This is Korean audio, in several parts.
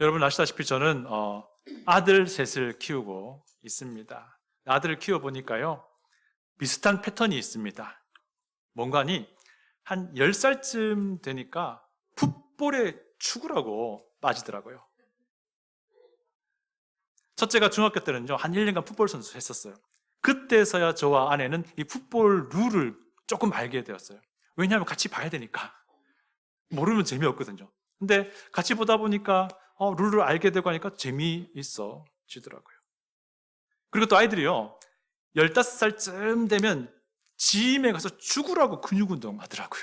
여러분 아시다시피 저는 아들 셋을 키우고 있습니다. 아들을 키워보니까요, 비슷한 패턴이 있습니다. 뭔가니 한 10살쯤 되니까 풋볼에 축구라고 빠지더라고요. 첫째가 중학교 때는요, 한 1년간 풋볼 선수 했었어요. 그때서야 저와 아내는 이 풋볼 룰을 조금 알게 되었어요. 왜냐하면 같이 봐야 되니까. 모르면 재미없거든요. 근데 같이 보다 보니까 룰을 알게 되고 하니까 재미있어지더라고요. 그리고 또 아이들이요, 15살쯤 되면 짐에 가서 죽으라고 근육 운동 하더라고요.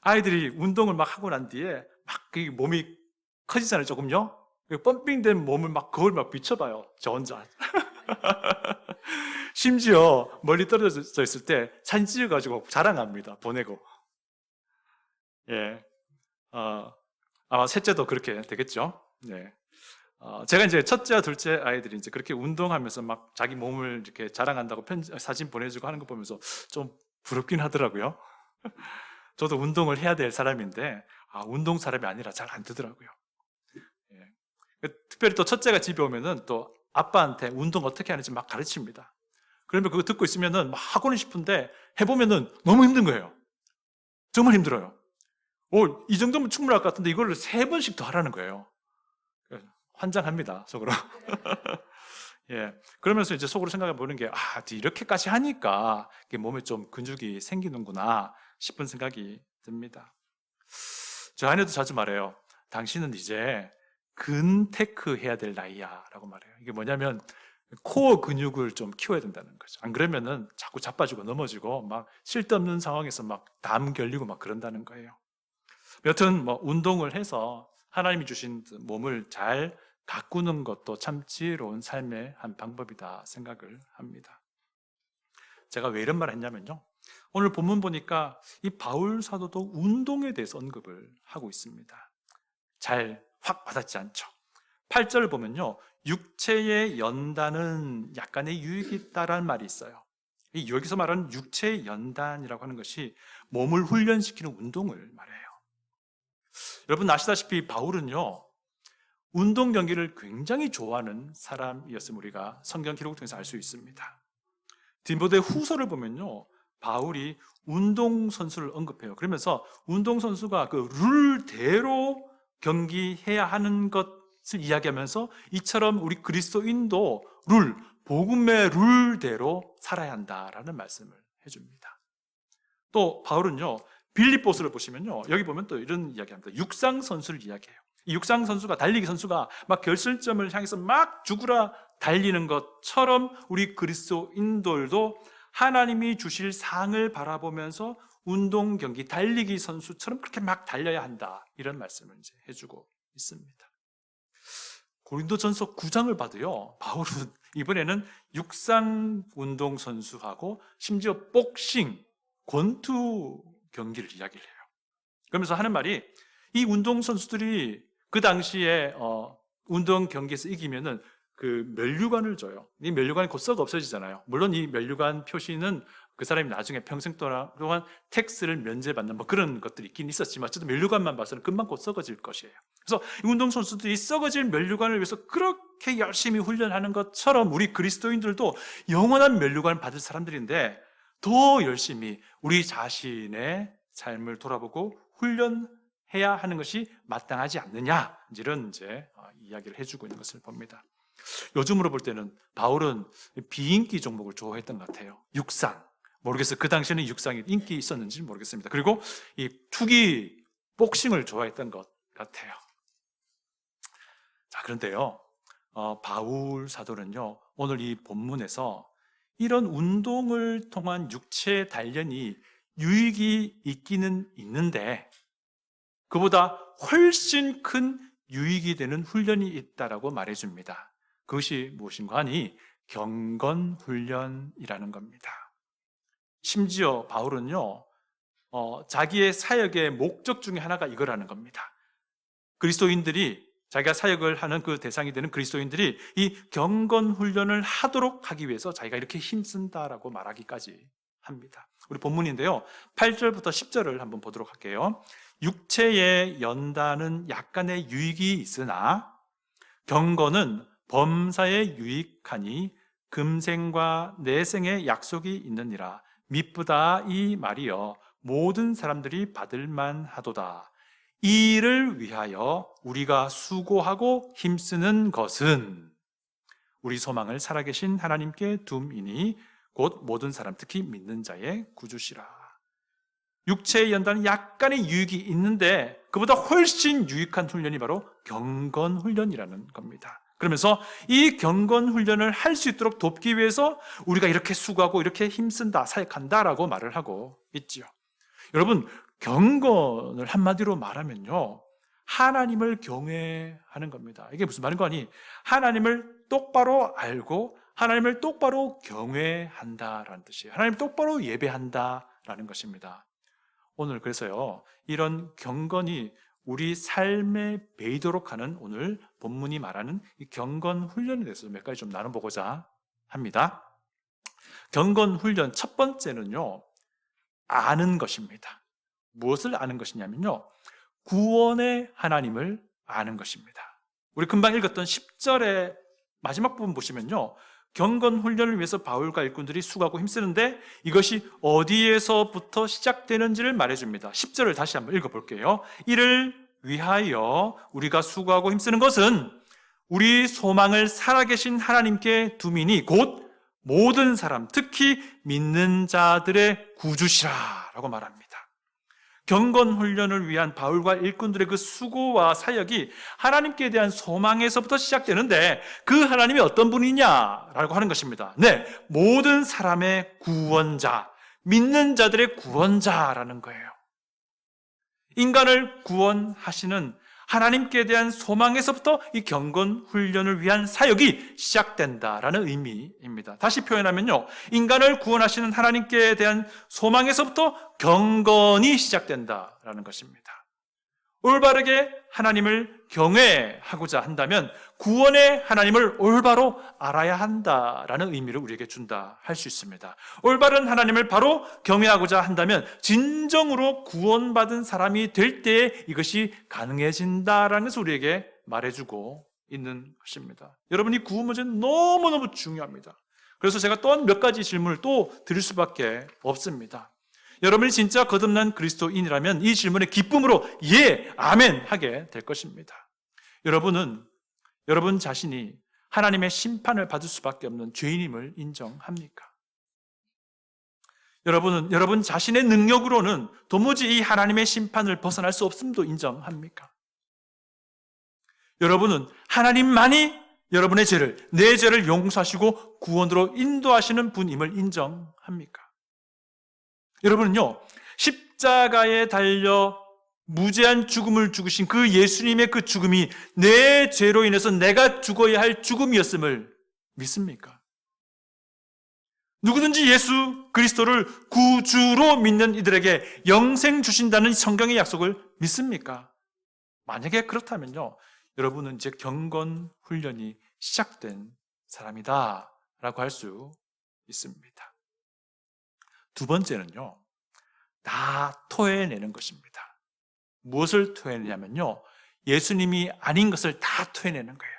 아이들이 운동을 막 하고 난 뒤에 막 몸이 커지잖아요, 조금요. 펌핑된 몸을 막 거울 막 비춰봐요, 저 혼자. 심지어 멀리 떨어져 있을 때 사진 찍어가지고 자랑합니다, 보내고. 예. 아마 셋째도 그렇게 되겠죠. 네. 제가 이제 첫째와 둘째 아이들이 이제 그렇게 운동하면서 막 자기 몸을 이렇게 자랑한다고 사진 보내주고 하는 거 보면서 좀 부럽긴 하더라고요. 저도 운동을 해야 될 사람인데, 운동 사람이 아니라 잘 안 되더라고요. 예. 특별히 또 첫째가 집에 오면은 또 아빠한테 운동 어떻게 하는지 막 가르칩니다. 그러면 그거 듣고 있으면은 막 하고는 싶은데 해보면은 너무 힘든 거예요. 정말 힘들어요. 이 정도면 충분할 것 같은데 이걸 3번씩 더 하라는 거예요. 환장합니다, 속으로. 예. 그러면서 이제 속으로 생각해 보는 게, 이렇게까지 하니까 몸에 좀 근육이 생기는구나 싶은 생각이 듭니다. 저 아내도 자주 말해요. 당신은 이제 근테크 해야 될 나이야 라고 말해요. 이게 뭐냐면 코어 근육을 좀 키워야 된다는 거죠. 안 그러면은 자꾸 자빠지고 넘어지고 막 쓸데없는 상황에서 막 담 결리고 막 그런다는 거예요. 여튼 뭐 운동을 해서 하나님이 주신 몸을 잘 가꾸는 것도 참 지혜로운 삶의 한 방법이다 생각을 합니다. 제가 왜 이런 말을 했냐면요, 오늘 본문 보니까 이 바울 사도도 운동에 대해서 언급을 하고 있습니다. 잘 확 와닿지 않죠. 8절을 보면요, 육체의 연단은 약간의 유익이 있다라는 말이 있어요. 여기서 말하는 육체의 연단이라고 하는 것이 몸을 훈련시키는 운동을 말해요. 여러분 아시다시피 바울은요, 운동 경기를 굉장히 좋아하는 사람이었음을 우리가 성경 기록을 통해서 알 수 있습니다. 디모데 후서를 보면요, 바울이 운동선수를 언급해요. 그러면서 운동선수가 그 룰대로 경기해야 하는 것을 이야기하면서 이처럼 우리 그리스도인도 복음의 룰대로 살아야 한다라는 말씀을 해줍니다. 또 바울은요, 빌립보서를 보시면요, 여기 보면 또 이런 이야기합니다. 육상 선수를 이야기해요. 이 육상 선수가, 달리기 선수가 막 결승점을 향해서 막 죽으라 달리는 것처럼 우리 그리스도인들도 하나님이 주실 상을 바라보면서 운동 경기, 달리기 선수처럼 그렇게 막 달려야 한다, 이런 말씀을 이제 해주고 있습니다. 고린도전서 9장을 봐도요, 바울은 이번에는 육상 운동 선수하고 심지어 복싱, 권투 경기를 이야기를 해요. 그러면서 하는 말이, 이 운동 선수들이 그 당시에 운동 경기에서 이기면은 그 면류관을 줘요. 이 면류관이 곧 썩어 없어지잖아요. 물론 이 면류관 표시는 그 사람이 나중에 평생 동안 텍스를 면제받는 뭐 그런 것들이 있긴 있었지만 어쨌든 면류관만 봐서는 금방 곧 썩어질 것이에요. 그래서 이 운동 선수들이 썩어질 면류관을 위해서 그렇게 열심히 훈련하는 것처럼 우리 그리스도인들도 영원한 면류관을 받을 사람들인데 더 열심히 우리 자신의 삶을 돌아보고 훈련해야 하는 것이 마땅하지 않느냐, 이런 이제 이야기를 해주고 있는 것을 봅니다. 요즘으로 볼 때는 바울은 비인기 종목을 좋아했던 것 같아요. 육상. 모르겠어요. 그 당시에는 육상이 인기 있었는지 모르겠습니다. 그리고 이 투기, 복싱을 좋아했던 것 같아요. 자, 그런데요, 바울 사도는요, 오늘 이 본문에서 이런 운동을 통한 육체 단련이 유익이 있기는 있는데 그보다 훨씬 큰 유익이 되는 훈련이 있다라고 말해줍니다. 그것이 무엇인가 하니 경건훈련이라는 겁니다. 심지어 바울은요, 자기의 사역의 목적 중에 하나가 이거라는 겁니다. 그리스도인들이, 자기가 사역을 하는 그 대상이 되는 그리스도인들이 이 경건훈련을 하도록 하기 위해서 자기가 이렇게 힘쓴다라고 말하기까지 합니다. 우리 본문인데요. 8절부터 10절을 한번 보도록 할게요. 육체의 연단은 약간의 유익이 있으나 경건은 범사에 유익하니 금생과 내생의 약속이 있느니라. 미쁘다 이 말이여 모든 사람들이 받을 만하도다. 이 일을 위하여 우리가 수고하고 힘쓰는 것은 우리 소망을 살아계신 하나님께 둠이니 곧 모든 사람 특히 믿는 자의 구주시라. 육체의 연단은 약간의 유익이 있는데 그보다 훨씬 유익한 훈련이 바로 경건 훈련이라는 겁니다. 그러면서 이 경건 훈련을 할 수 있도록 돕기 위해서 우리가 이렇게 수고하고 이렇게 힘쓴다, 사역한다라고 말을 하고 있지요. 여러분, 경건을 한마디로 말하면요, 하나님을 경외하는 겁니다. 이게 무슨 말인 거니? 하나님을 똑바로 알고 하나님을 똑바로 경외한다라는 뜻이에요. 하나님을 똑바로 예배한다라는 것입니다. 오늘 그래서요, 이런 경건이 우리 삶에 배이도록 하는 오늘 본문이 말하는 이 경건 훈련에 대해서 몇 가지 좀 나눠보고자 합니다. 경건 훈련 첫 번째는요, 아는 것입니다. 무엇을 아는 것이냐면요, 구원의 하나님을 아는 것입니다. 우리 금방 읽었던 10절의 마지막 부분 보시면요, 경건 훈련을 위해서 바울과 일꾼들이 수고하고 힘쓰는데 이것이 어디에서부터 시작되는지를 말해줍니다. 10절을 다시 한번 읽어볼게요. 이를 위하여 우리가 수고하고 힘쓰는 것은 우리 소망을 살아계신 하나님께 두미니 곧 모든 사람, 특히 믿는 자들의 구주시라라고 말합니다. 경건 훈련을 위한 바울과 일꾼들의 그 수고와 사역이 하나님께 대한 소망에서부터 시작되는데 그 하나님이 어떤 분이냐라고 하는 것입니다. 네, 모든 사람의 구원자, 믿는 자들의 구원자라는 거예요. 인간을 구원하시는 하나님께 대한 소망에서부터 이 경건 훈련을 위한 사역이 시작된다라는 의미입니다. 다시 표현하면요, 인간을 구원하시는 하나님께 대한 소망에서부터 경건이 시작된다라는 것입니다. 올바르게 하나님을 경외하고자 한다면 구원의 하나님을 올바로 알아야 한다라는 의미를 우리에게 준다 할 수 있습니다. 올바른 하나님을 바로 경외하고자 한다면 진정으로 구원받은 사람이 될 때에 이것이 가능해진다라는 것을 우리에게 말해주고 있는 것입니다. 여러분, 이 구원 문제는 너무너무 중요합니다. 그래서 제가 또 몇 가지 질문을 또 드릴 수밖에 없습니다. 여러분이 진짜 거듭난 그리스도인이라면 이 질문에 기쁨으로 예, 아멘 하게 될 것입니다. 여러분은 여러분 자신이 하나님의 심판을 받을 수밖에 없는 죄인임을 인정합니까? 여러분은 여러분 자신의 능력으로는 도무지 이 하나님의 심판을 벗어날 수 없음도 인정합니까? 여러분은 하나님만이 여러분의 죄를, 내 죄를 용서하시고 구원으로 인도하시는 분임을 인정합니까? 여러분은요, 십자가에 달려 무죄한 죽음을 죽으신 그 예수님의 그 죽음이 내 죄로 인해서 내가 죽어야 할 죽음이었음을 믿습니까? 누구든지 예수 그리스도를 구주로 믿는 이들에게 영생 주신다는 성경의 약속을 믿습니까? 만약에 그렇다면요, 여러분은 이제 경건 훈련이 시작된 사람이다 라고 할 수 있습니다. 두 번째는요, 다 토해내는 것입니다. 무엇을 토해내냐면요, 예수님이 아닌 것을 다 토해내는 거예요.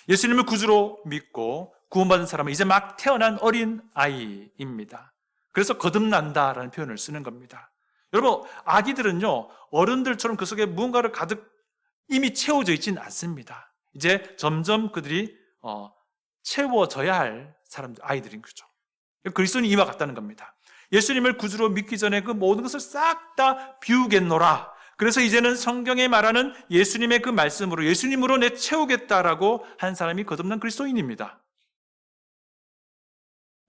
예수님을 구주로 믿고 구원받은 사람은 이제 막 태어난 어린 아이입니다. 그래서 거듭난다라는 표현을 쓰는 겁니다. 여러분, 아기들은요, 어른들처럼 그 속에 무언가를 가득 이미 채워져 있지는 않습니다. 이제 점점 그들이 채워져야 할 사람들, 아이들인 거죠. 그리스도는 이와 같다는 겁니다. 예수님을 구주로 믿기 전에 그 모든 것을 싹 다 비우겠노라. 그래서 이제는 성경에 말하는 예수님의 그 말씀으로, 예수님으로 내 채우겠다라고 한 사람이 거듭난 그리스도인입니다.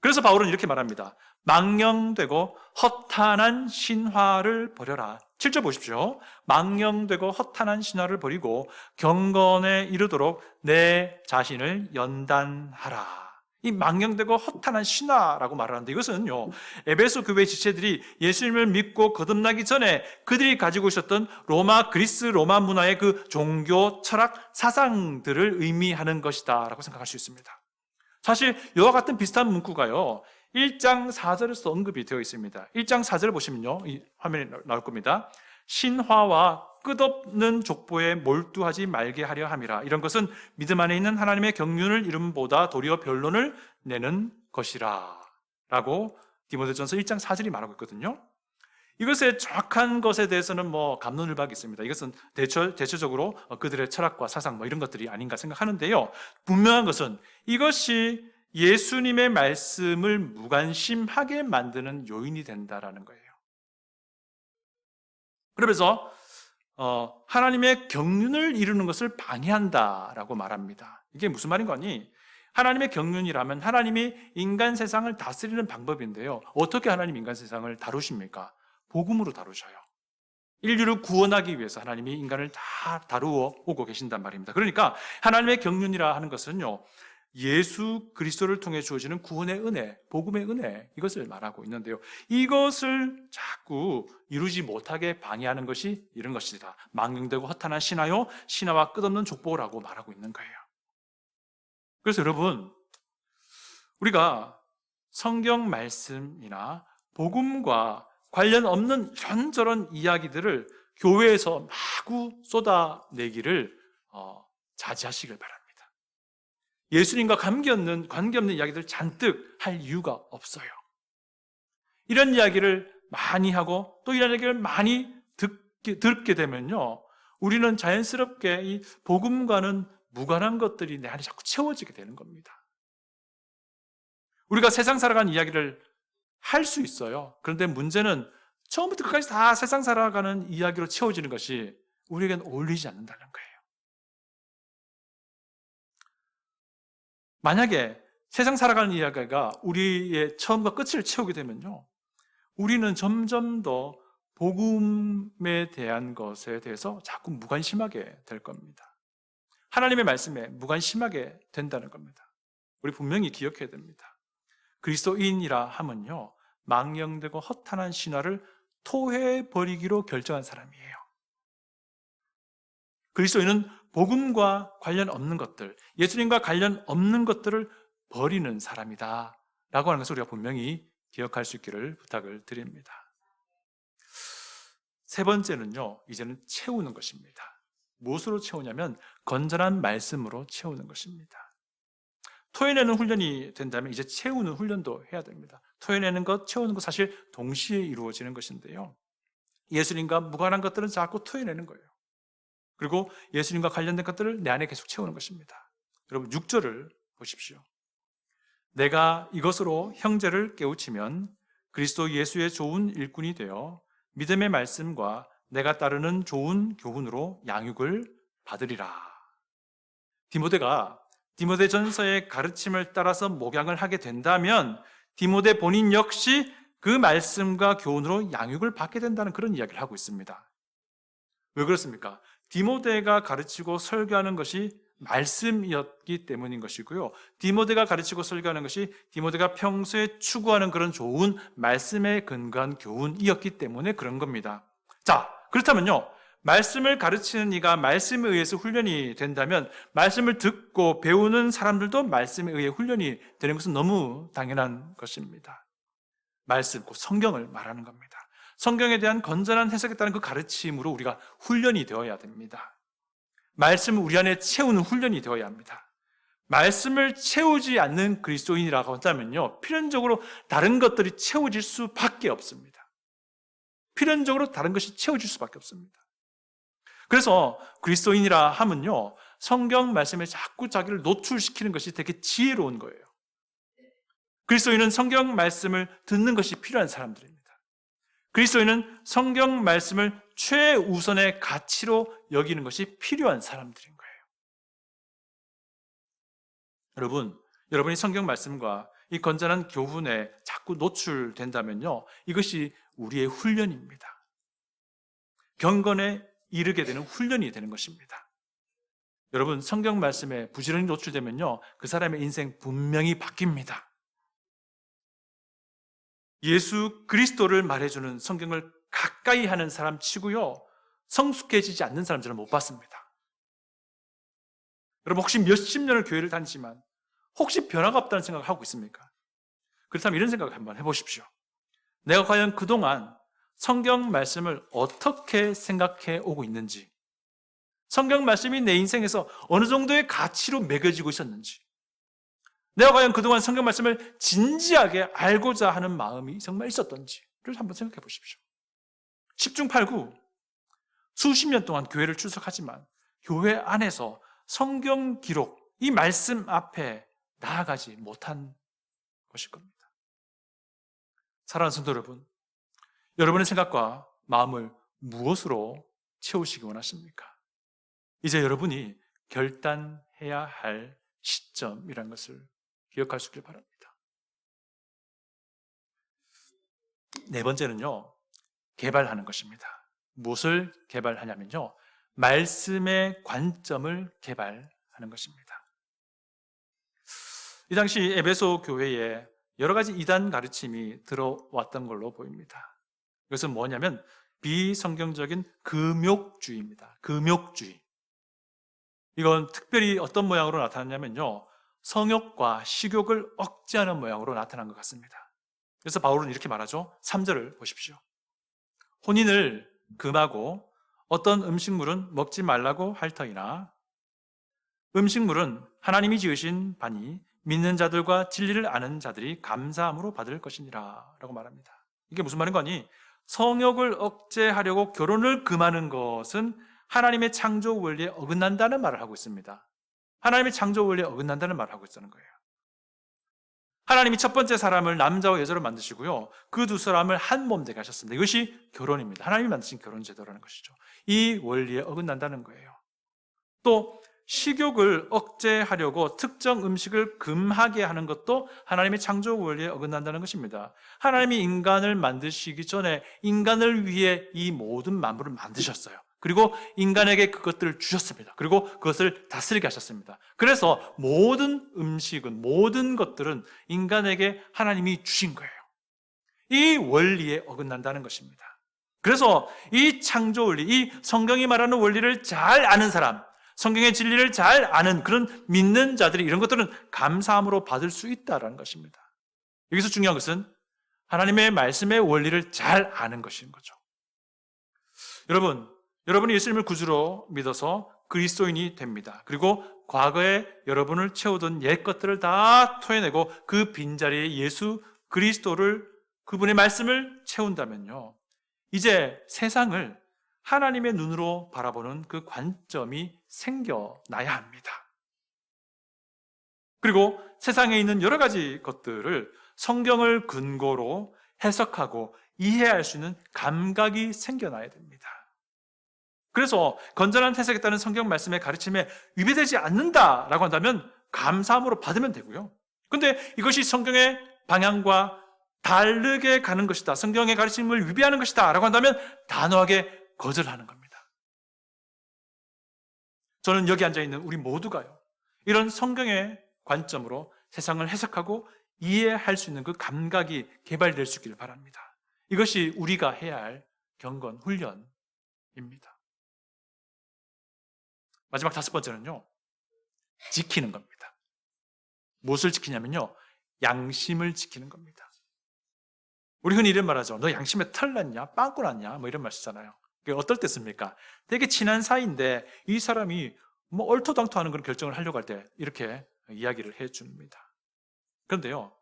그래서 바울은 이렇게 말합니다. 망령되고 허탄한 신화를 버려라. 7절 보십시오. 망령되고 허탄한 신화를 버리고 경건에 이르도록 내 자신을 연단하라. 이 망령되고 허탄한 신화라고 말하는데 이것은요, 에베소 교회 지체들이 예수님을 믿고 거듭나기 전에 그들이 가지고 있었던 그리스 로마 문화의 그 종교, 철학, 사상들을 의미하는 것이다 라고 생각할 수 있습니다. 사실 이와 같은 비슷한 문구가요, 1장 4절에서 언급이 되어 있습니다. 1장 4절 보시면요, 이 화면에 나올 겁니다. 신화와 끝없는 족보에 몰두하지 말게 하려 함이라. 이런 것은 믿음 안에 있는 하나님의 경륜을 이름보다 도리어 변론을 내는 것이라 라고 디모데전서 1장 4절이 말하고 있거든요. 이것의 정확한 것에 대해서는 갑론을박이 있습니다. 이것은 대체적으로 그들의 철학과 사상 이런 것들이 아닌가 생각하는데요. 분명한 것은 이것이 예수님의 말씀을 무관심하게 만드는 요인이 된다라는 거예요. 그러면서 하나님의 경륜을 이루는 것을 방해한다라고 말합니다. 이게 무슨 말인 거니? 하나님의 경륜이라면 하나님이 인간 세상을 다스리는 방법인데요. 어떻게 하나님 인간 세상을 다루십니까? 복음으로 다루셔요. 인류를 구원하기 위해서 하나님이 인간을 다 다루어 오고 계신단 말입니다. 그러니까 하나님의 경륜이라 하는 것은요, 예수 그리스도를 통해 주어지는 구원의 은혜, 복음의 은혜, 이것을 말하고 있는데요. 이것을 자꾸 이루지 못하게 방해하는 것이 이런 것이다. 망령되고 허탄한 신화요, 신화와 끝없는 족보라고 말하고 있는 거예요. 그래서 여러분, 우리가 성경 말씀이나 복음과 관련 없는 이런저런 이야기들을 교회에서 마구 쏟아내기를 자제하시길 바랍니다. 예수님과 관계없는 이야기들 잔뜩 할 이유가 없어요. 이런 이야기를 많이 하고 또 이런 이야기를 많이 듣게 되면요, 우리는 자연스럽게 이 복음과는 무관한 것들이 내 안에 자꾸 채워지게 되는 겁니다. 우리가 세상 살아가는 이야기를 할 수 있어요. 그런데 문제는 처음부터 끝까지 다 세상 살아가는 이야기로 채워지는 것이 우리에겐 어울리지 않는다는 거예요. 만약에 세상 살아가는 이야기가 우리의 처음과 끝을 채우게 되면요, 우리는 점점 더 복음에 대한 것에 대해서 자꾸 무관심하게 될 겁니다. 하나님의 말씀에 무관심하게 된다는 겁니다. 우리 분명히 기억해야 됩니다. 그리스도인이라 하면요, 망령되고 허탄한 신화를 토해버리기로 결정한 사람이에요. 그리스도인은 복음과 관련 없는 것들, 예수님과 관련 없는 것들을 버리는 사람이다 라고 하는 것을 우리가 분명히 기억할 수 있기를 부탁을 드립니다. 세 번째는요, 이제는 채우는 것입니다. 무엇으로 채우냐면 건전한 말씀으로 채우는 것입니다. 토해내는 훈련이 된다면 이제 채우는 훈련도 해야 됩니다. 토해내는 것, 채우는 것 사실 동시에 이루어지는 것인데요, 예수님과 무관한 것들은 자꾸 토해내는 거예요. 그리고 예수님과 관련된 것들을 내 안에 계속 채우는 것입니다. 여러분 6절을 보십시오. 내가 이것으로 형제를 깨우치면 그리스도 예수의 좋은 일꾼이 되어 믿음의 말씀과 내가 따르는 좋은 교훈으로 양육을 받으리라. 디모데가 디모데전서의 가르침을 따라서 목양을 하게 된다면 디모데 본인 역시 그 말씀과 교훈으로 양육을 받게 된다는 그런 이야기를 하고 있습니다. 왜 그렇습니까? 디모데가 가르치고 설교하는 것이 말씀이었기 때문인 것이고요, 디모데가 가르치고 설교하는 것이 디모데가 평소에 추구하는 그런 좋은 말씀에 근거한 교훈이었기 때문에 그런 겁니다. 자, 그렇다면요, 말씀을 가르치는 이가 말씀에 의해서 훈련이 된다면 말씀을 듣고 배우는 사람들도 말씀에 의해 훈련이 되는 것은 너무 당연한 것입니다. 말씀, 곧 성경을 말하는 겁니다. 성경에 대한 건전한 해석에 따른 그 가르침으로 우리가 훈련이 되어야 됩니다. 말씀을 우리 안에 채우는 훈련이 되어야 합니다. 말씀을 채우지 않는 그리스도인이라고 한다면요, 필연적으로 다른 것들이 채워질 수밖에 없습니다. 필연적으로 다른 것이 채워질 수밖에 없습니다. 그래서 그리스도인이라 하면요, 성경 말씀에 자꾸 자기를 노출시키는 것이 되게 지혜로운 거예요. 그리스도인은 성경 말씀을 듣는 것이 필요한 사람들입니다. 그리스도인은 성경 말씀을 최우선의 가치로 여기는 것이 필요한 사람들인 거예요. 여러분이 성경 말씀과 이 건전한 교훈에 자꾸 노출된다면요, 이것이 우리의 훈련입니다. 경건에 이르게 되는 훈련이 되는 것입니다. 여러분, 성경 말씀에 부지런히 노출되면요, 그 사람의 인생 분명히 바뀝니다. 예수 그리스도를 말해주는 성경을 가까이 하는 사람 치고요, 성숙해지지 않는 사람들은 못 봤습니다. 여러분, 혹시 몇십 년을 교회를 다니지만 혹시 변화가 없다는 생각을 하고 있습니까? 그렇다면 이런 생각을 한번 해보십시오. 내가 과연 그동안 성경 말씀을 어떻게 생각해 오고 있는지, 성경 말씀이 내 인생에서 어느 정도의 가치로 매겨지고 있었는지, 내가 과연 그동안 성경 말씀을 진지하게 알고자 하는 마음이 정말 있었던지를 한번 생각해 보십시오. 10중 8구 수십 년 동안 교회를 출석하지만 교회 안에서 성경 기록, 이 말씀 앞에 나아가지 못한 것일 겁니다. 사랑하는 성도 여러분, 여러분의 생각과 마음을 무엇으로 채우시기 원하십니까? 이제 여러분이 결단해야 할 시점이라는 것을 기억할 수 있길 바랍니다. 네 번째는요, 개발하는 것입니다. 무엇을 개발하냐면요, 말씀의 관점을 개발하는 것입니다. 이 당시 에베소 교회에 여러 가지 이단 가르침이 들어왔던 걸로 보입니다. 이것은 뭐냐면 비성경적인 금욕주의입니다. 금욕주의. 이건 특별히 어떤 모양으로 나타났냐면요, 성욕과 식욕을 억제하는 모양으로 나타난 것 같습니다. 그래서 바울은 이렇게 말하죠. 3절을 보십시오. 혼인을 금하고 어떤 음식물은 먹지 말라고 할 터이나 음식물은 하나님이 지으신 바니 믿는 자들과 진리를 아는 자들이 감사함으로 받을 것이니라 라고 말합니다. 이게 무슨 말인 거니? 성욕을 억제하려고 결혼을 금하는 것은 하나님의 창조 원리에 어긋난다는 말을 하고 있습니다. 하나님의 창조 원리에 어긋난다는 말을 하고 있다는 거예요. 하나님이 첫 번째 사람을 남자와 여자로 만드시고요, 그 두 사람을 한 몸 되게 하셨습니다. 이것이 결혼입니다. 하나님이 만드신 결혼 제도라는 것이죠. 이 원리에 어긋난다는 거예요. 또 식욕을 억제하려고 특정 음식을 금하게 하는 것도 하나님의 창조 원리에 어긋난다는 것입니다. 하나님이 인간을 만드시기 전에 인간을 위해 이 모든 만물을 만드셨어요. 그리고 인간에게 그것들을 주셨습니다. 그리고 그것을 다스리게 하셨습니다. 그래서 모든 음식은, 모든 것들은 인간에게 하나님이 주신 거예요. 이 원리에 어긋난다는 것입니다. 그래서 이 창조 원리, 이 성경이 말하는 원리를 잘 아는 사람, 성경의 진리를 잘 아는 그런 믿는 자들이 이런 것들은 감사함으로 받을 수 있다는 것입니다. 여기서 중요한 것은 하나님의 말씀의 원리를 잘 아는 것인 거죠. 여러분이 예수님을 구주로 믿어서 그리스도인이 됩니다. 그리고 과거에 여러분을 채우던 옛 것들을 다 토해내고 그 빈자리에 예수 그리스도를, 그분의 말씀을 채운다면요, 이제 세상을 하나님의 눈으로 바라보는 그 관점이 생겨나야 합니다. 그리고 세상에 있는 여러 가지 것들을 성경을 근거로 해석하고 이해할 수 있는 감각이 생겨나야 됩니다. 그래서 건전한 해석에 따른 성경 말씀의 가르침에 위배되지 않는다라고 한다면 감사함으로 받으면 되고요. 그런데 이것이 성경의 방향과 다르게 가는 것이다, 성경의 가르침을 위배하는 것이다 라고 한다면 단호하게 거절하는 겁니다. 저는 여기 앉아있는 우리 모두가요, 이런 성경의 관점으로 세상을 해석하고 이해할 수 있는 그 감각이 개발될 수 있기를 바랍니다. 이것이 우리가 해야 할 경건 훈련입니다. 마지막 5번째는요, 지키는 겁니다. 무엇을 지키냐면요, 양심을 지키는 겁니다. 우리 흔히 이런 말 하죠. 너 양심에 털 났냐? 빵꾸 났냐? 뭐 이런 말 쓰잖아요. 그게 어떨 때 씁니까? 되게 친한 사이인데 이 사람이 뭐 얼토당토하는 그런 결정을 하려고 할 때 이렇게 이야기를 해줍니다. 그런데요,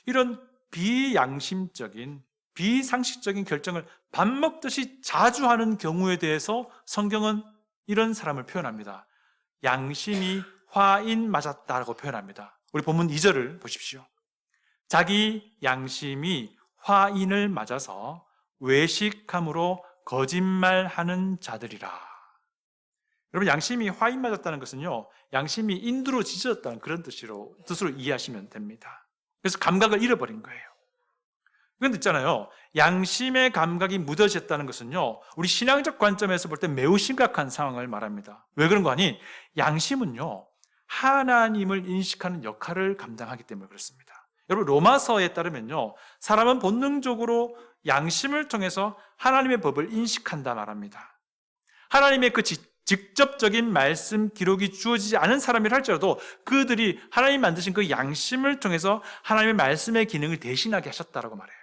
이런 비양심적인, 비상식적인 결정을 밥 먹듯이 자주 하는 경우에 대해서 성경은 이런 사람을 표현합니다. 양심이 화인 맞았다라고 표현합니다. 우리 본문 2절을 보십시오. 자기 양심이 화인을 맞아서 외식함으로 거짓말하는 자들이라. 여러분, 양심이 화인 맞았다는 것은요, 양심이 인두로 지졌다는 그런 뜻으로 이해하시면 됩니다. 그래서 감각을 잃어버린 거예요. 그런데 있잖아요, 양심의 감각이 무뎌졌다는 것은요, 우리 신앙적 관점에서 볼 때 매우 심각한 상황을 말합니다. 왜 그런 거 아니? 양심은요, 하나님을 인식하는 역할을 감당하기 때문에 그렇습니다. 여러분, 로마서에 따르면요, 사람은 본능적으로 양심을 통해서 하나님의 법을 인식한다 말합니다. 하나님의 그 직접적인 말씀 기록이 주어지지 않은 사람이라 할지라도 그들이 하나님이 만드신 그 양심을 통해서 하나님의 말씀의 기능을 대신하게 하셨다라고 말해요.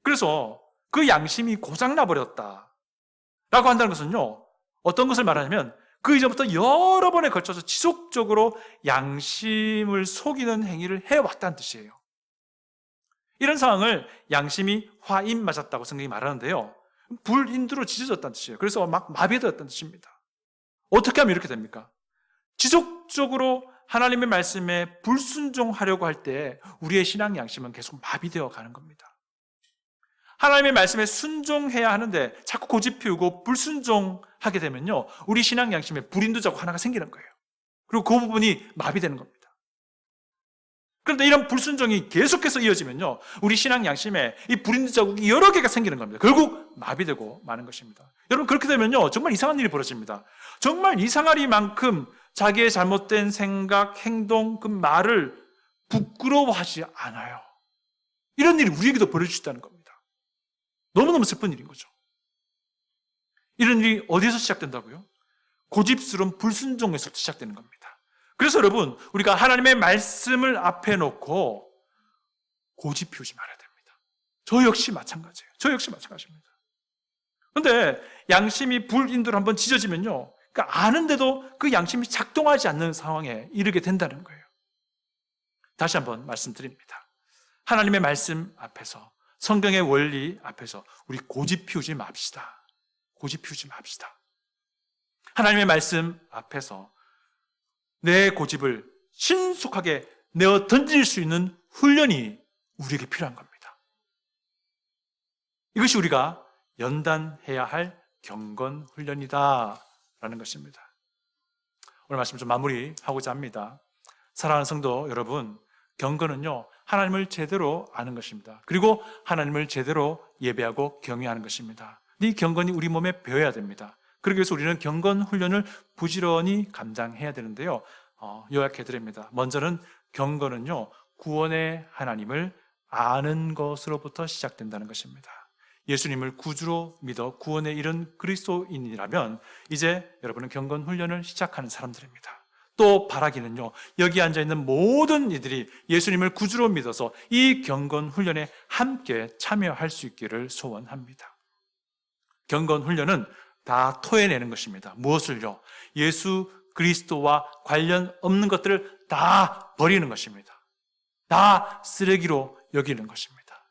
그래서 그 양심이 고장나 버렸다 라고 한다는 것은요, 어떤 것을 말하냐면 그 이전부터 여러 번에 걸쳐서 지속적으로 양심을 속이는 행위를 해왔다는 뜻이에요. 이런 상황을 양심이 화인 맞았다고 성경이 말하는데요, 불인두로 지져졌다는 뜻이에요. 그래서 막 마비되었다는 뜻입니다. 어떻게 하면 이렇게 됩니까? 지속적으로 하나님의 말씀에 불순종하려고 할 때 우리의 신앙 양심은 계속 마비되어 가는 겁니다. 하나님의 말씀에 순종해야 하는데 자꾸 고집 피우고 불순종하게 되면요, 우리 신앙 양심에 불인두 자국 하나가 생기는 거예요. 그리고 그 부분이 마비되는 겁니다. 그런데 이런 불순종이 계속해서 이어지면요, 우리 신앙 양심에 이 불인두 자국이 여러 개가 생기는 겁니다. 결국 마비되고 마는 것입니다. 여러분, 그렇게 되면요, 정말 이상한 일이 벌어집니다. 정말 이상하리만큼 자기의 잘못된 생각, 행동, 그 말을 부끄러워하지 않아요. 이런 일이 우리에게도 벌어질 수 있다는 겁니다. 너무너무 슬픈 일인 거죠. 이런 일이 어디서 시작된다고요? 고집스러운 불순종에서부터 시작되는 겁니다. 그래서 여러분, 우리가 하나님의 말씀을 앞에 놓고 고집 피우지 말아야 됩니다. 저 역시 마찬가지예요. 저 역시 마찬가지입니다. 그런데 양심이 불인도로 한번 지져지면요, 그러니까 아는데도 그 양심이 작동하지 않는 상황에 이르게 된다는 거예요. 다시 한번 말씀드립니다. 하나님의 말씀 앞에서, 성경의 원리 앞에서 우리 고집 피우지 맙시다. 고집 피우지 맙시다. 하나님의 말씀 앞에서 내 고집을 신속하게 내어 던질 수 있는 훈련이 우리에게 필요한 겁니다. 이것이 우리가 연단해야 할 경건 훈련이다라는 것입니다. 오늘 말씀 좀 마무리하고자 합니다. 사랑하는 성도 여러분, 경건은요, 하나님을 제대로 아는 것입니다. 그리고 하나님을 제대로 예배하고 경외하는 것입니다. 이 경건이 우리 몸에 배어야 됩니다. 그러기 위해서 우리는 경건 훈련을 부지런히 감당해야 되는데요, 요약해드립니다. 먼저는 경건은요, 구원의 하나님을 아는 것으로부터 시작된다는 것입니다. 예수님을 구주로 믿어 구원에 이른 그리스도인이라면 이제 여러분은 경건 훈련을 시작하는 사람들입니다. 또 바라기는요, 여기 앉아있는 모든 이들이 예수님을 구주로 믿어서 이 경건 훈련에 함께 참여할 수 있기를 소원합니다. 경건 훈련은 다 토해내는 것입니다. 무엇을요? 예수 그리스도와 관련 없는 것들을 다 버리는 것입니다. 다 쓰레기로 여기는 것입니다.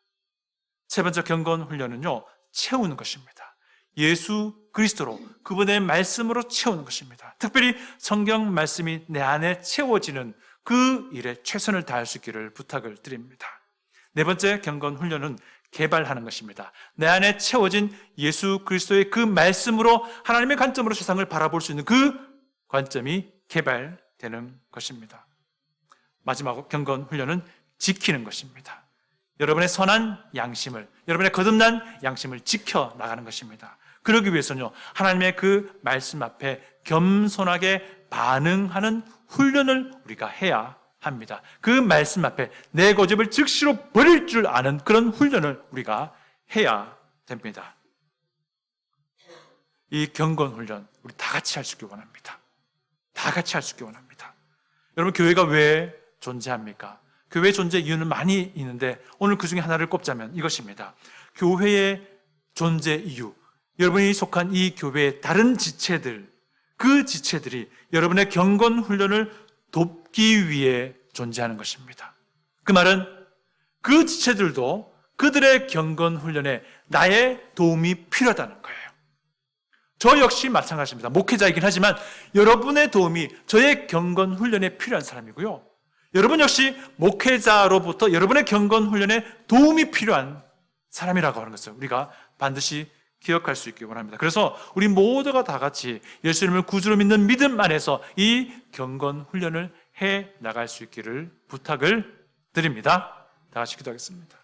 세 번째 경건 훈련은요, 채우는 것입니다. 예수 그리스도로, 그분의 말씀으로 채우는 것입니다. 특별히 성경 말씀이 내 안에 채워지는 그 일에 최선을 다할 수 있기를 부탁을 드립니다. 네 번째 경건 훈련은 개발하는 것입니다. 내 안에 채워진 예수 그리스도의 그 말씀으로 하나님의 관점으로 세상을 바라볼 수 있는 그 관점이 개발되는 것입니다. 마지막 경건 훈련은 지키는 것입니다. 여러분의 선한 양심을, 여러분의 거듭난 양심을 지켜나가는 것입니다. 그러기 위해서는요, 하나님의 그 말씀 앞에 겸손하게 반응하는 훈련을 우리가 해야 합니다. 그 말씀 앞에 내 고집을 즉시로 버릴 줄 아는 그런 훈련을 우리가 해야 됩니다. 이 경건 훈련 우리 다 같이 할 수 있기 원합니다. 다 같이 할 수 있기 원합니다. 여러분, 교회가 왜 존재합니까? 교회의 존재 이유는 많이 있는데 오늘 그 중에 하나를 꼽자면 이것입니다. 교회의 존재 이유, 여러분이 속한 이 교회의 다른 지체들, 그 지체들이 여러분의 경건 훈련을 돕기 위해 존재하는 것입니다. 그 말은 그 지체들도 그들의 경건 훈련에 나의 도움이 필요하다는 거예요. 저 역시 마찬가지입니다. 목회자이긴 하지만 여러분의 도움이 저의 경건 훈련에 필요한 사람이고요, 여러분 역시 목회자로부터 여러분의 경건 훈련에 도움이 필요한 사람이라고 하는 것을 우리가 반드시 기억할 수 있기 원합니다. 그래서 우리 모두가 다 같이 예수님을 구주로 믿는 믿음 안에서 이 경건 훈련을 해 나갈 수 있기를 부탁을 드립니다. 다 같이 기도하겠습니다.